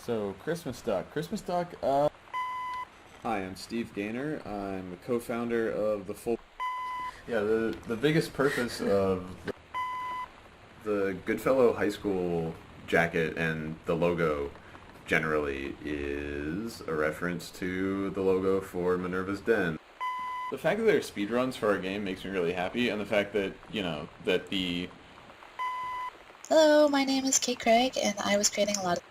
So, Christmas Duck. Christmas Duck, Hi, I'm Steve Gaynor. I'm the co-founder of the full... Yeah, the biggest purpose of the Goodfellow High School jacket and the logo generally is a reference to the logo for Minerva's Den. The fact that there are speedruns for our game makes me really happy, and the fact that, that the... Hello, my name is Kate Craig, and I was creating a lot of...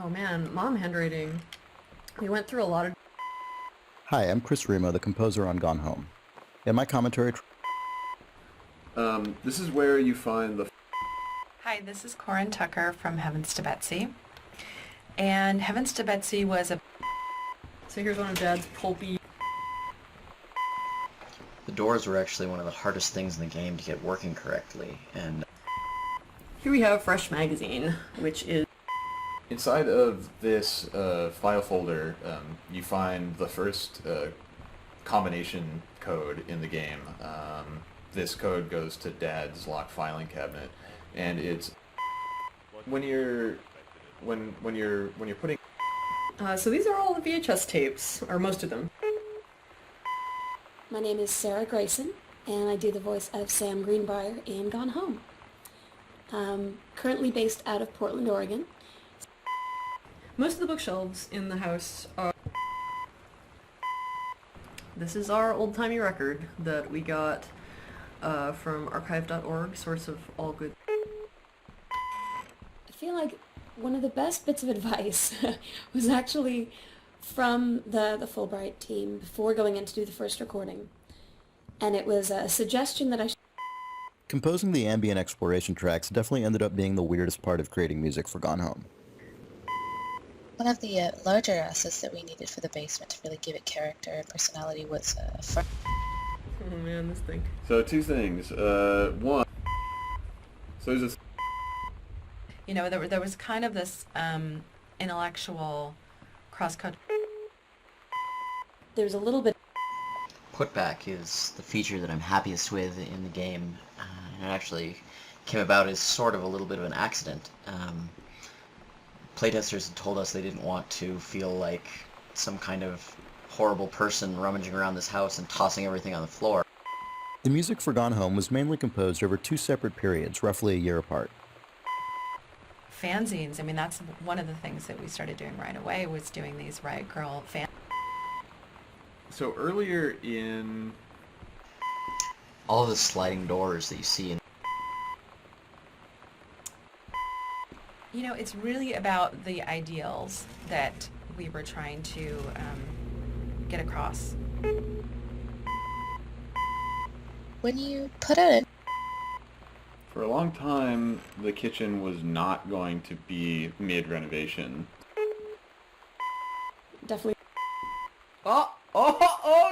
Oh man, mom handwriting. We went through a lot of... Hi, I'm Chris Remo, the composer on Gone Home. In my commentary... This is where you find the... Hi, this is Corin Tucker from Heavens to Betsy. And Heavens to Betsy was a... So here's one of Dad's pulpy... The doors were actually one of the hardest things in the game to get working correctly, and... Here we have Fresh Magazine, which is... Inside of this file folder, you find the first combination code in the game. This code goes to Dad's locked filing cabinet, and it's when you're putting. So these are all the VHS tapes, or most of them. My name is Sarah Grayson, and I do the voice of Sam Greenbrier in Gone Home. Currently based out of Portland, Oregon. Most of the bookshelves in the house are... This is our old-timey record that we got from archive.org, source of all good... I feel like one of the best bits of advice was actually from the Fulbright team before going in to do the first recording. And it was a suggestion that I should... Composing the ambient exploration tracks definitely ended up being the weirdest part of creating music for Gone Home. One of the larger assets that we needed for the basement to really give it character and personality was a front. Oh man, this thing. So two things. One. So there's this. there was kind of this intellectual cross-cut. There's a little bit... Putback is the feature that I'm happiest with in the game. It actually came about as sort of a little bit of an accident. Playtesters had told us they didn't want to feel like some kind of horrible person rummaging around this house and tossing everything on the floor. The music for Gone Home was mainly composed over two separate periods, roughly a year apart. Fanzines, I mean, that's one of the things that we started doing right away, was doing these Riot Girl fan... So earlier in. All of the sliding doors that you see in... it's really about the ideals that we were trying to get across. When you put out For a long time, the kitchen was not going to be mid-renovation. Definitely... Oh,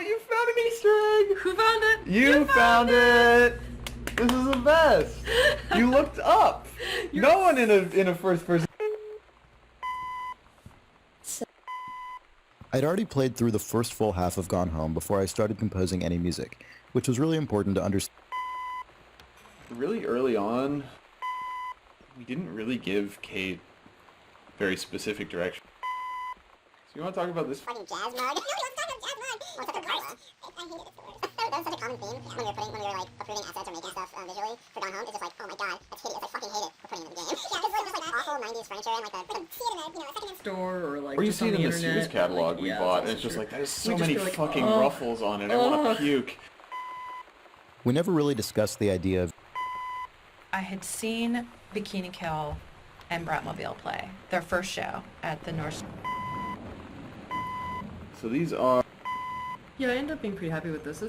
you found an Easter egg! Who found it? You found it! This is the best! You looked up! No one in a first person... I'd already played through the first full half of Gone Home before I started composing any music, which was really important to understand. Really early on, we didn't really give Kate very specific direction. So you want to talk about this? Fucking jazz mug? No, let's talk about jazz mug! Well, it's like a Carla. I hate it. That's such a common theme when you're like approving assets or making stuff visually for Gone Home. It's just like, oh my god, that's hideous. I fucking hate it. We're putting it in the game. Yeah, it's just like awful 90s furniture and like the see it in a second-hand Store or like Or you just see on it the in the internet. Sears catalog Like, we yeah, bought, that's and it's just true. like, there's We so just many feel like, fucking oh, ruffles on it. I want to puke. We never really discussed the idea of... I had seen Bikini Kill and Bratmobile play their first show at the North. So these are... Yeah, I ended up being pretty happy with this.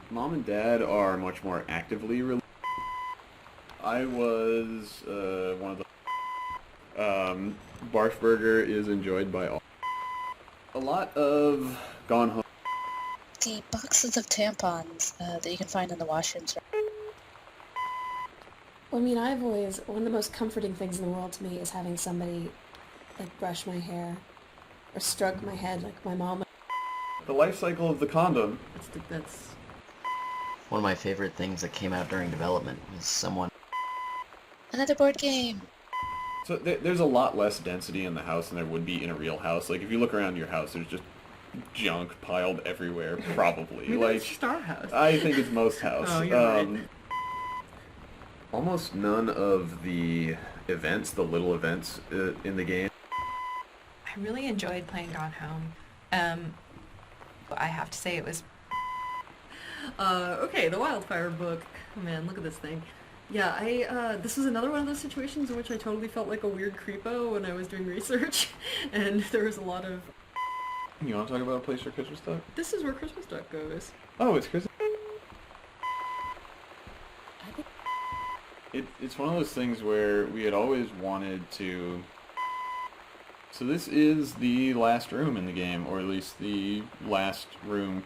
Mom and Dad are much more actively related. I was one of the... Barf Burger is enjoyed by all. A lot of Gone Home. the boxes of tampons that you can find in the washrooms. Well, I mean, I've always, one of the most comforting things in the world to me is having somebody, like, brush my hair or stroke my head like my mom. The life cycle of the condom. That's... One of my favorite things that came out during development was someone... Another board game! So there's a lot less density in the house than there would be in a real house. Like, if you look around your house, there's just junk piled everywhere, probably. Maybe like, it's just our house. I think it's most house. Oh, you're right. Almost none of the events, the little events in the game. I really enjoyed playing Gone Home. I have to say it was... Okay, the Wildfire book. Oh man, look at this thing. Yeah, this was another one of those situations in which I totally felt like a weird creepo when I was doing research, and there was a lot of... You want to talk about a place for Christmas Duck? This is where Christmas Duck goes. Oh, it's Christmas. It's one of those things where we had always wanted to... So this is the last room in the game, or at least the last room